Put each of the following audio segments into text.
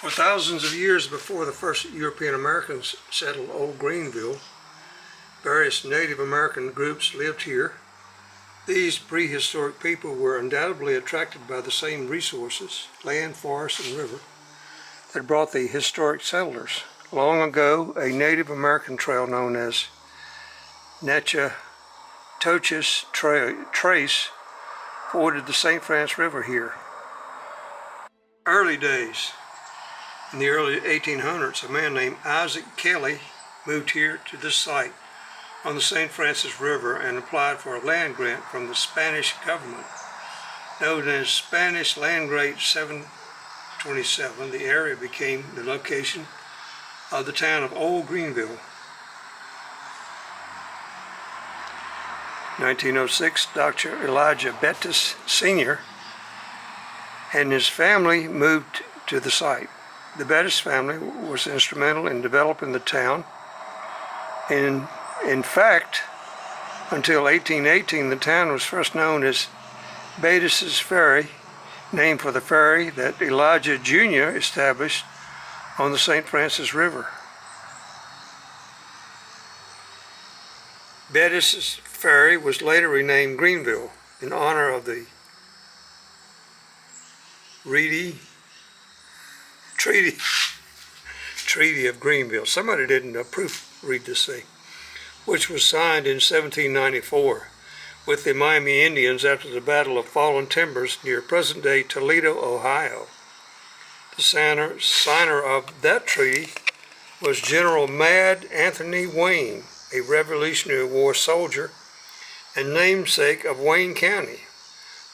For thousands of years before the first European Americans settled Old Greenville, various Native American groups lived here. These prehistoric people were undoubtedly attracted by the same resources, land, forest, and river, that brought the historic settlers. Long ago, a Native American trail known as Natchitoches Trace forded the St. Francis River here. Early days. In the early 1800s, a man named Isaac Kelly moved here to this site on the St. Francis River and applied for a land grant from the Spanish government. Known as Spanish Land Grant 727, the area became the location of the town of Old Greenville. 1906, Dr. Elijah Bettis Sr. and his family moved to the site. The Bettis family was instrumental in developing the town, and in fact, until 1818, the town was first known as Bettis's Ferry, named for the ferry that Elijah Jr. established on the St. Francis River. Bettis's Ferry was later renamed Greenville in honor of the Treaty of Greenville. Somebody didn't proofread this thing, which was signed in 1794 with the Miami Indians after the Battle of Fallen Timbers near present-day Toledo, Ohio. The signer of that treaty was General Mad Anthony Wayne, a Revolutionary War soldier and namesake of Wayne County.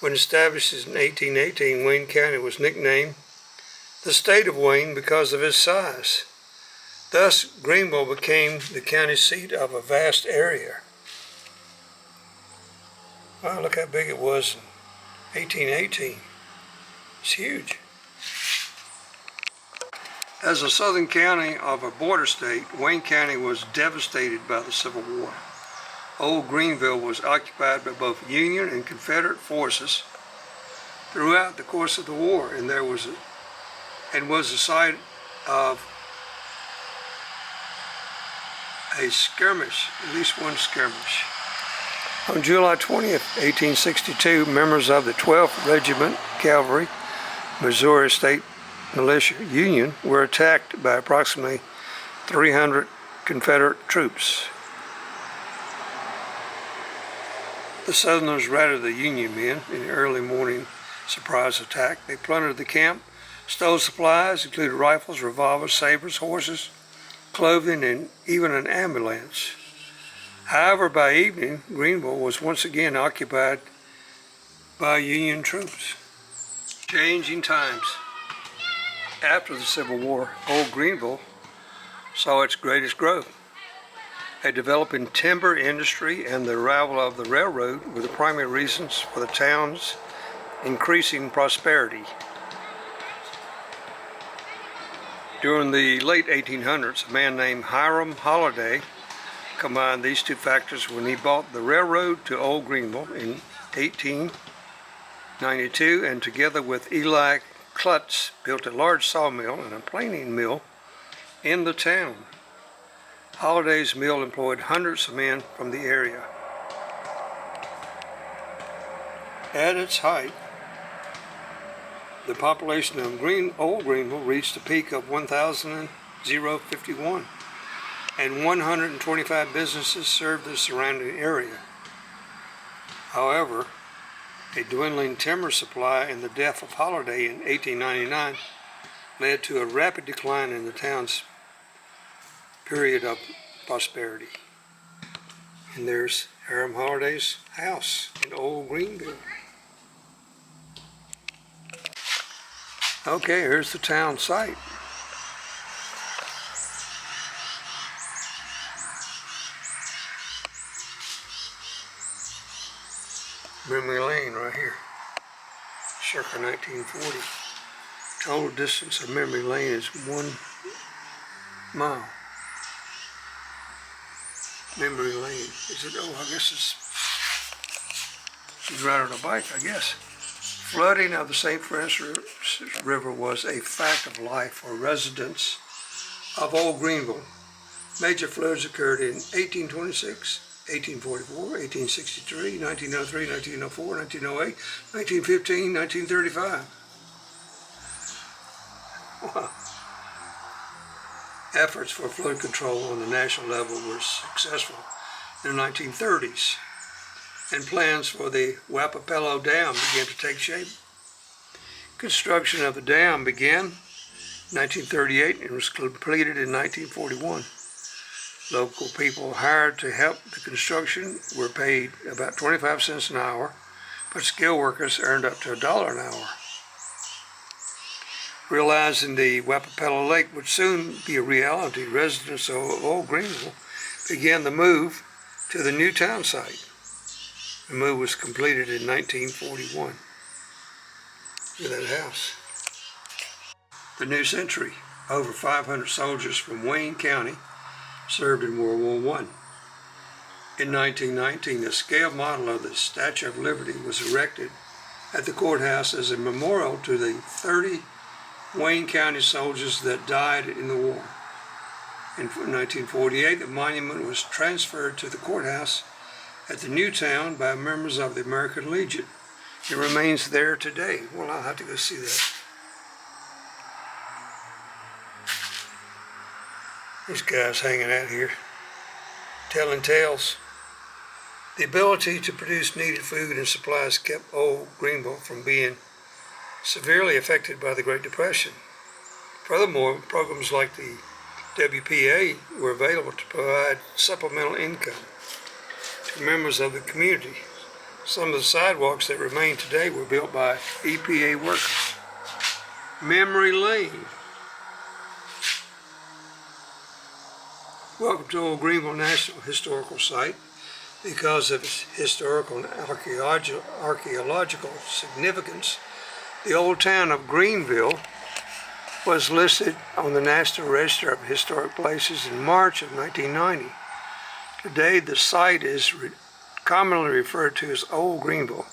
When established in 1818, Wayne County was nicknamed the State of Wayne because of its size. Thus, Greenville became the county seat of a vast area. Wow, look how big it was in 1818. It's huge. As a southern county of a border state, Wayne County was devastated by the Civil War. Old Greenville was occupied by both Union and Confederate forces throughout the course of the war, and was the site of a skirmish, at least one skirmish. On July 20th, 1862, members of the 12th Regiment Cavalry, Missouri State Militia Union, were attacked by approximately 300 Confederate troops. The Southerners routed the Union men in the early morning surprise attack. They plundered the camp, stole supplies, including rifles, revolvers, sabers, horses, clothing, and even an ambulance. However, by evening, Greenville was once again occupied by Union troops. Changing times. After the Civil War, Old Greenville saw its greatest growth. A developing timber industry and the arrival of the railroad were the primary reasons for the town's increasing prosperity. During the late 1800s, a man named Hiram Holliday combined these two factors when he bought the railroad to Old Greenville in 1892, and together with Eli Klutz built a large sawmill and a planing mill in the town. Holliday's mill employed hundreds of men from the area. At its height, the population of Old Greenville reached a peak of 1,051, and 125 businesses served the surrounding area. However, a dwindling timber supply and the death of Holliday in 1899 led to a rapid decline in the town's period of prosperity. And there's Hiram Holliday's house in Old Greenville. Okay, here's the town site. Memory Lane right here, circa 1940. Total distance of Memory Lane is 1 mile. Memory Lane. Is it? Oh, I guess it's. You ride on a bike, I guess. Flooding of the St. Francis Francis River was a fact of life for residents of Old Greenville. Major floods occurred in 1826, 1844, 1863, 1903, 1904, 1908, 1915, 1935. Wow. Efforts for flood control on the national level were successful in the 1930s, and plans for the Wapapello Dam began to take shape. Construction of the dam began in 1938 and was completed in 1941. Local people hired to help the construction were paid about 25 cents an hour, but skilled workers earned up to $1 an hour. Realizing the Wapapello Lake would soon be a reality, residents of Old Greenville began the move to the new town site. The move was completed in 1941. Look at that house. The new century. Over 500 soldiers from Wayne County served in World War I. In 1919, a scale model of the Statue of Liberty was erected at the courthouse as a memorial to the 30 Wayne County soldiers that died in the war. In 1948, the monument was transferred to the courthouse at the new town by members of the American Legion. It remains there today. Well, I'll have to go see that. These guys hanging out here, telling tales. The ability to produce needed food and supplies kept Old Greenville from being severely affected by the Great Depression. Furthermore, programs like the WPA were available to provide supplemental income to members of the community. Some of the sidewalks that remain today were built by EPA workers. Memory Lane. Welcome to Old Greenville National Historical Site. Because of its historical and archaeological significance, the old town of Greenville was listed on the National Register of Historic Places in March of 1990. Today, the site is commonly referred to as Old Greenville.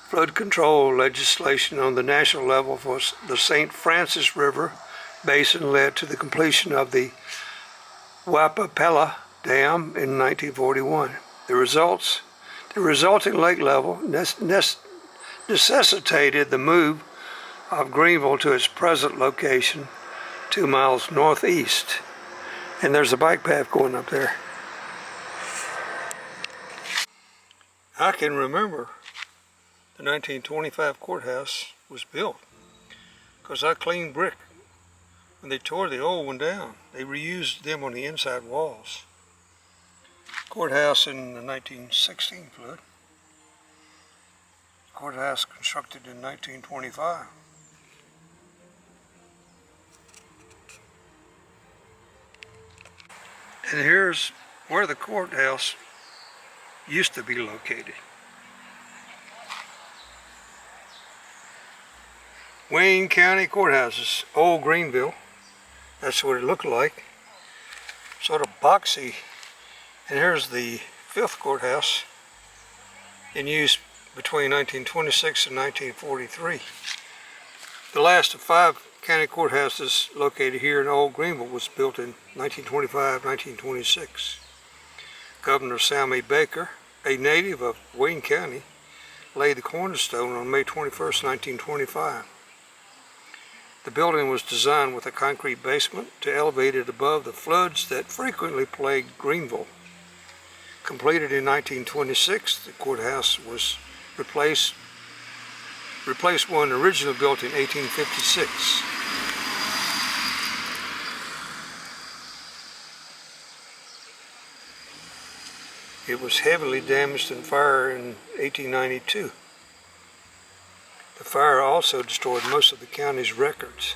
Flood control legislation on the national level for the St. Francis River Basin led to the completion of the Wapapello Dam in 1941. The resulting lake level necessitated the move of Greenville to its present location 2 miles northeast. And there's a bike path going up there. I can remember the 1925 courthouse was built because I cleaned brick when they tore the old one down. They reused them on the inside walls. Courthouse in the 1916 flood. Courthouse constructed in 1925. And here's where the courthouse used to be located. Wayne County Courthouses, Old Greenville. That's what it looked like. Sort of boxy. And here's the 5th courthouse in use between 1926 and 1943. The last of 5 county courthouses located here in Old Greenville was built in 1925-1926. Governor Sammy Baker, a native of Wayne County, laid the cornerstone on May 21st, 1925. The building was designed with a concrete basement to elevate it above the floods that frequently plagued Greenville. Completed in 1926, the courthouse was replaced one originally built in 1856. It was heavily damaged in fire in 1892. The fire also destroyed most of the county's records.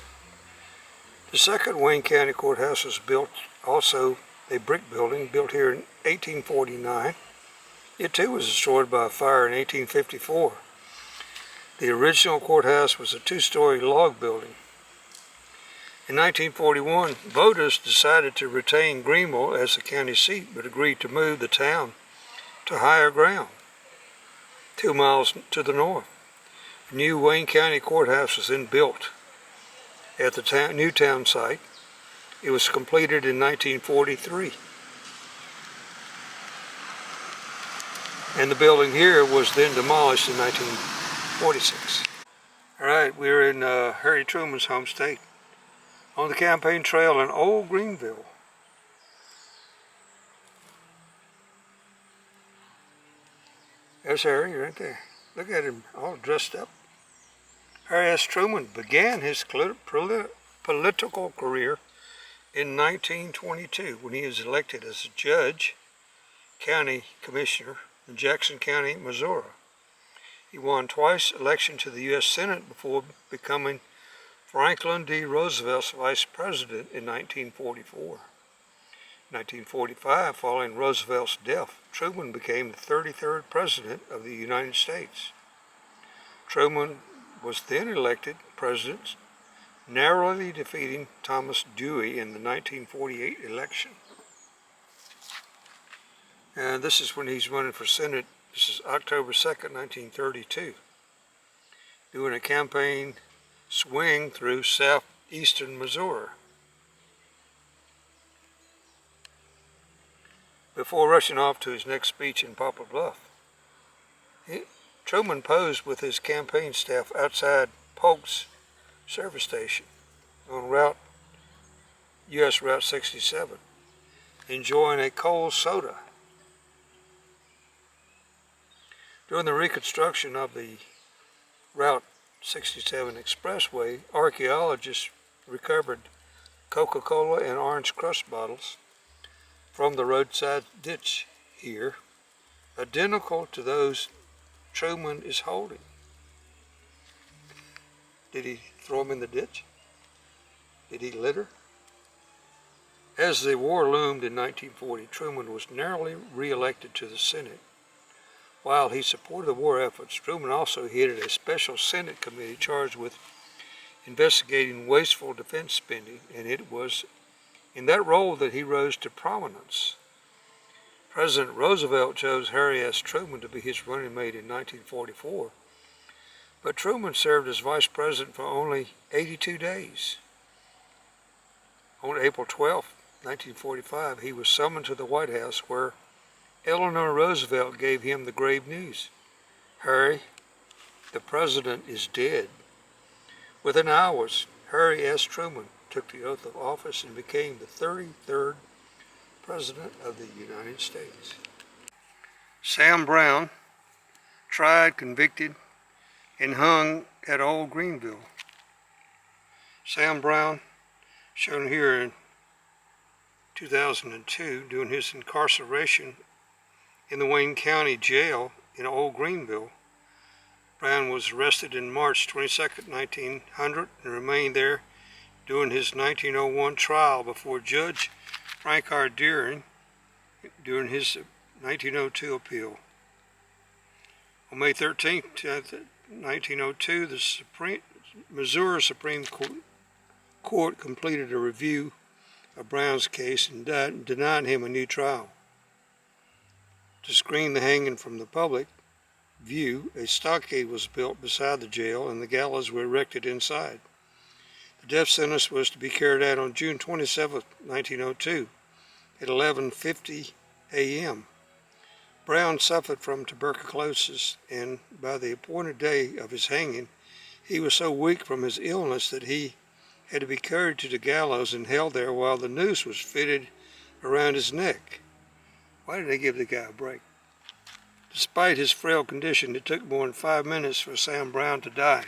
The second Wayne County Courthouse was built, also a brick building, built here in 1849. It too was destroyed by a fire in 1854. The original courthouse was a 2-story log building. In 1941, voters decided to retain Greenville as the county seat, but agreed to move the town to higher ground, 2 miles to the north. The new Wayne County Courthouse was then built at the new town site. It was completed in 1943. And the building here was then demolished in 1946. All right, we're in Harry Truman's home state on the campaign trail in Old Greenville. There's Harry right there. Look at him all dressed up. Harry S. Truman began his political career in 1922 when he was elected as a judge, county commissioner in Jackson County, Missouri. He won twice election to the U.S. Senate before becoming Franklin D. Roosevelt's vice president in 1944. In 1945, following Roosevelt's death, Truman became the 33rd president of the United States. Truman was then elected president, narrowly defeating Thomas Dewey in the 1948 election. And this is when he's running for Senate. This is October 2nd, 1932. Doing a campaign swing through southeastern Missouri. Before rushing off to his next speech in Poplar Bluff, Truman posed with his campaign staff outside Polk's service station on U.S. Route 67, enjoying a cold soda. During the reconstruction of the Route 67 expressway, archaeologists recovered Coca-Cola and orange crush bottles from the roadside ditch here, identical to those Truman is holding. Did he throw them in the ditch? Did he litter? As the war loomed in 1940, Truman was narrowly re-elected to the Senate. While he supported the war efforts, Truman also headed a special Senate committee charged with investigating wasteful defense spending, and it was in that role that he rose to prominence. President Roosevelt chose Harry S. Truman to be his running mate in 1944, but Truman served as vice president for only 82 days. On April 12, 1945, he was summoned to the White House, where Eleanor Roosevelt gave him the grave news. Harry, the president is dead. Within hours, Harry S. Truman took the oath of office and became the 33rd president of the United States. Sam Brown, tried, convicted, and hung at Old Greenville. Sam Brown, shown here in 2002, during his incarceration in the Wayne County Jail in Old Greenville. Brown was arrested in March 22, 1900, and remained there during his 1901 trial before Judge Frank R. Deering during his 1902 appeal. On May 13, 1902, the Missouri Supreme Court completed a review of Brown's case and denied him a new trial. To screen the hanging from the public view, a stockade was built beside the jail and the gallows were erected inside. The death sentence was to be carried out on June 27, 1902 at 11:50 a.m. Brown suffered from tuberculosis, and by the appointed day of his hanging, he was so weak from his illness that he had to be carried to the gallows and held there while the noose was fitted around his neck. Why did they give the guy a break? Despite his frail condition, it took more than 5 minutes for Sam Brown to die.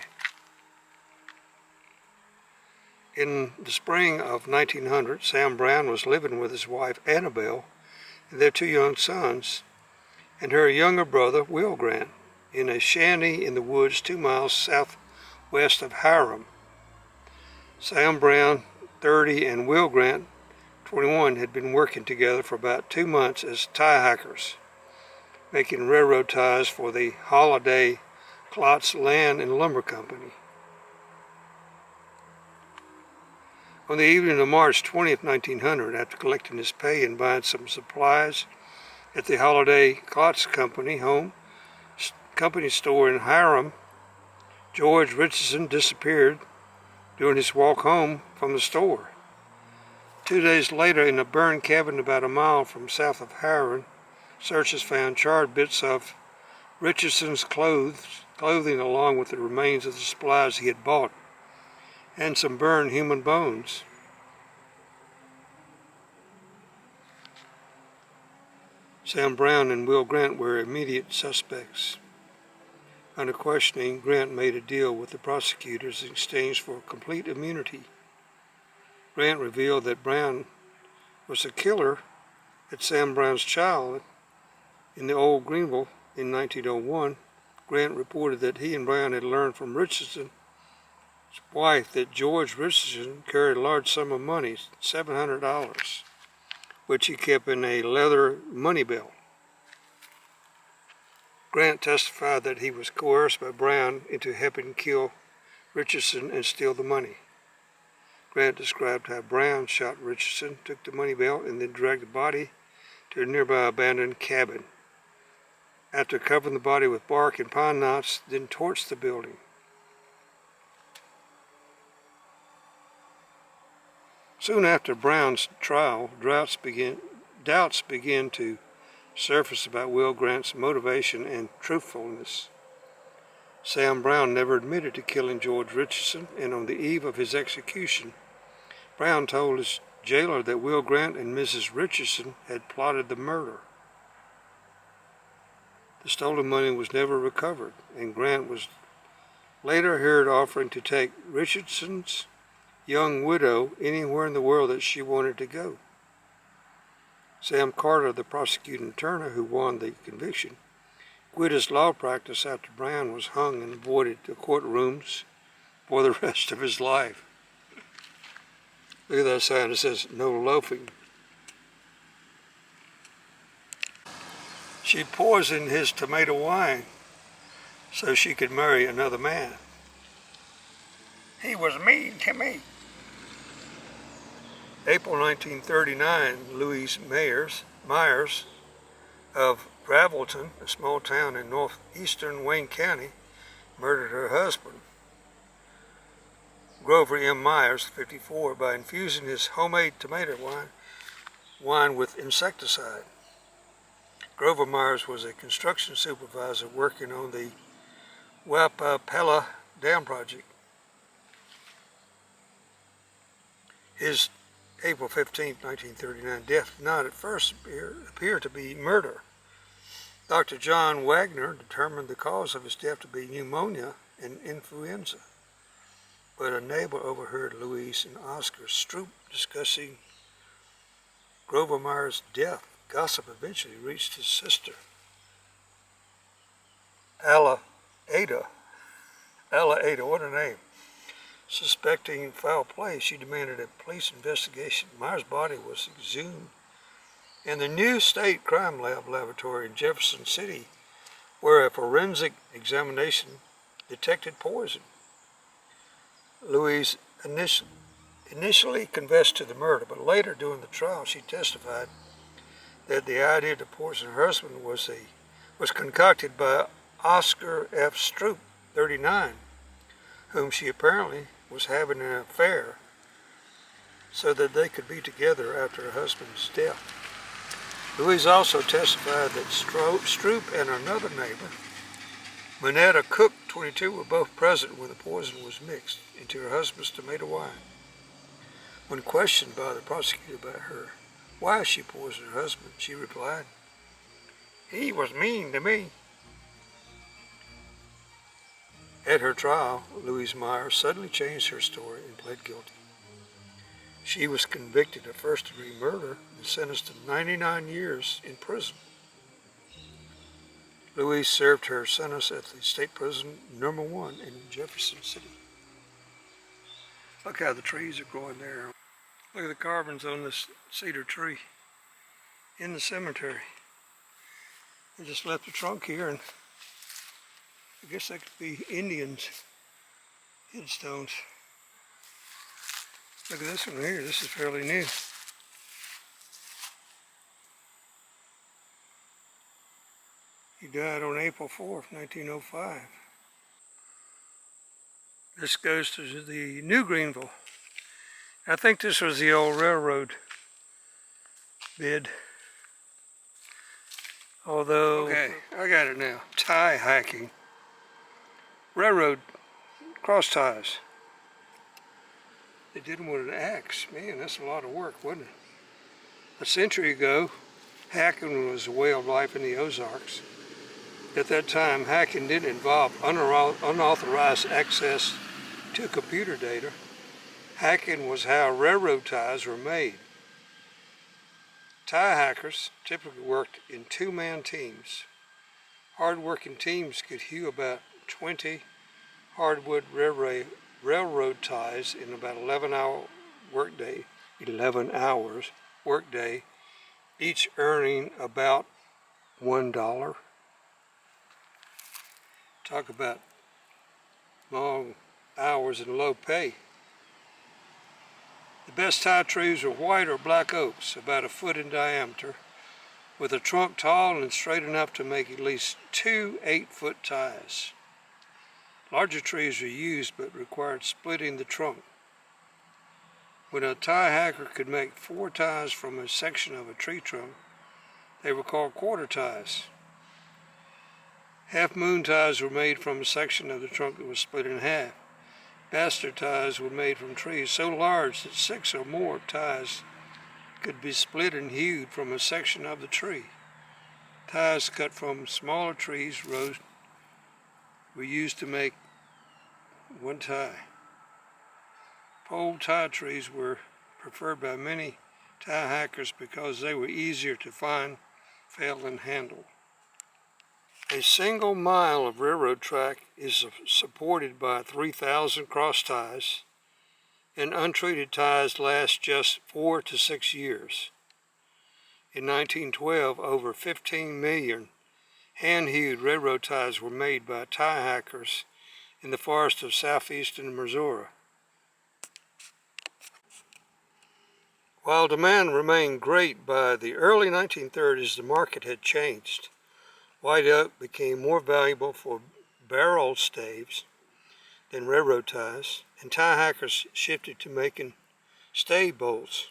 In the spring of 1900, Sam Brown was living with his wife Annabelle and their 2 young sons and her younger brother Will Grant in a shanty in the woods 2 miles southwest of Hiram. Sam Brown, 30, and Will Grant, 21, had been working together for about 2 months as tie hackers, making railroad ties for the Holiday Klotz Land and Lumber Company. On the evening of March 20th, 1900, after collecting his pay and buying some supplies at the Holiday Klotz Company company store in Hiram, George Richardson disappeared during his walk home from the store. 2 days later, in a burned cabin about a mile from south of Harran, searchers found charred bits of Richardson's clothing along with the remains of the supplies he had bought, and some burned human bones. Sam Brown and Will Grant were immediate suspects. Under questioning, Grant made a deal with the prosecutors in exchange for complete immunity. Grant revealed that Brown was the killer at Sam Brown's child in the old Greenville in 1901. Grant reported that he and Brown had learned from Richardson's wife that George Richardson carried a large sum of money, $700, which he kept in a leather money belt. Grant testified that he was coerced by Brown into helping kill Richardson and steal the money. Grant described how Brown shot Richardson, took the money belt, and then dragged the body to a nearby abandoned cabin. After covering the body with bark and pine knots, then torched the building. Soon after Brown's trial, doubts began to surface about Will Grant's motivation and truthfulness. Sam Brown never admitted to killing George Richardson, and on the eve of his execution, Brown told his jailer that Will Grant and Mrs. Richardson had plotted the murder. The stolen money was never recovered, and Grant was later heard offering to take Richardson's young widow anywhere in the world that she wanted to go. Sam Carter, the prosecuting attorney who won the conviction, quit his law practice after Brown was hung and avoided the courtrooms for the rest of his life. Look at that sign. It says, "No loafing." She poisoned his tomato wine so she could marry another man. He was mean to me. April 1939, Louise Myers of Gravelton, a small town in northeastern Wayne County, murdered her husband, Grover M. Myers, 54, by infusing his homemade tomato wine with insecticide. Grover Myers was a construction supervisor working on the Wapapella Dam project. His April 15, 1939 death did not at first appear to be murder. Dr. John Wagner determined the cause of his death to be pneumonia and influenza, but a neighbor overheard Louise and Oscar Stroop discussing Grover Myers' death. Gossip eventually reached his sister, Alla Ada, what a name. Suspecting foul play, she demanded a police investigation. Myers' body was exhumed in the new state crime laboratory in Jefferson City, where a forensic examination detected poison. Louise initially confessed to the murder, but later during the trial she testified that the idea to poison her husband was concocted by Oscar F. Stroop, 39, whom she apparently was having an affair so that they could be together after her husband's death. Louise also testified that Stroop and another neighbor, Manetta Cook, 22, were both present when the poison was mixed into her husband's tomato wine. When questioned by the prosecutor about why she poisoned her husband, she replied, "He was mean to me." At her trial, Louise Myers suddenly changed her story and pled guilty. She was convicted of first-degree murder and sentenced to 99 years in prison. Louise served her sentence at the State Prison No. 1 in Jefferson City. Look how the trees are growing there. Look at the carvings on this cedar tree in the cemetery. They just left the trunk here, and I guess that could be Indians' headstones. Look at this one here. This is fairly new. He died on April 4th, 1905. This goes to the new Greenville. I think this was the old railroad bid. Although, okay, I got it now. Tie hacking. Railroad cross ties. They did them with an axe. Man, that's a lot of work, wasn't it? A century ago, hacking was a way of life in the Ozarks. At that time, hacking didn't involve unauthorized access to computer data. Hacking was how railroad ties were made. Tie hackers typically worked in two-man teams. Hard-working teams could hew about 20 hardwood railroad ties in about 11 hours workday, each earning about $1. Talk about long hours and low pay. The best tie trees are white or black oaks, about a foot in diameter, with a trunk tall and straight enough to make at least 2 8-foot ties. Larger trees are used but required splitting the trunk. When a tie hacker could make 4 ties from a section of a tree trunk, they were called quarter ties. Half moon ties were made from a section of the trunk that was split in half. Bastard ties were made from trees so large that 6 or more ties could be split and hewed from a section of the tree. Ties cut from smaller trees were used to make one tie. Pole tie trees were preferred by many tie hackers because they were easier to find, fell, and handle. A single mile of railroad track is supported by 3,000 cross ties, and untreated ties last just 4 to 6 years. In 1912, over 15 million hand-hewed railroad ties were made by tie hackers in the forests of southeastern Missouri. While demand remained great, by the early 1930s the market had changed. White oak became more valuable for barrel staves than railroad ties, and tie hackers shifted to making stave bolts.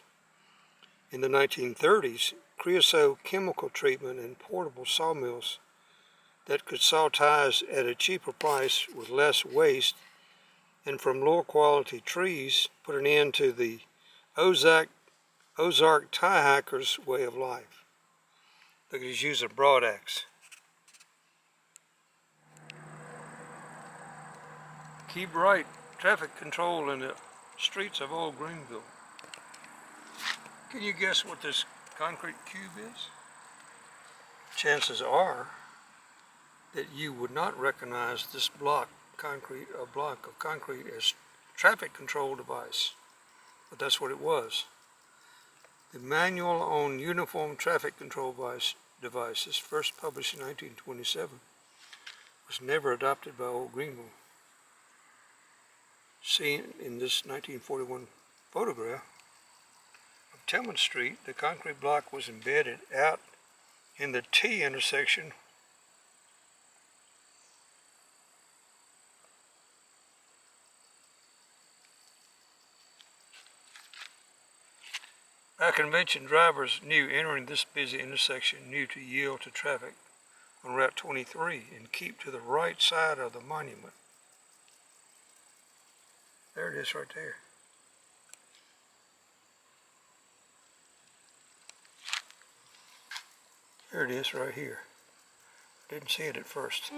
In the 1930s, creosote chemical treatment and portable sawmills that could saw ties at a cheaper price with less waste and from lower quality trees put an end to the Ozark tie hackers' way of life. Look, he's using a broadaxe. Keep right traffic control in the streets of old Greenville. Can you guess what this concrete cube is? Chances are that you would not recognize this block of concrete as traffic control device, but that's what it was. The Manual on Uniform Traffic Control Devices, first published in 1927, was never adopted by old Greenville. Seen in this 1941 photograph of Tillman Street, the concrete block was embedded out in the T intersection Our convention drivers knew entering this busy intersection knew to yield to traffic on Route 23 and keep to the right side of the monument. There it is right there. There it is right here. Didn't see it at first.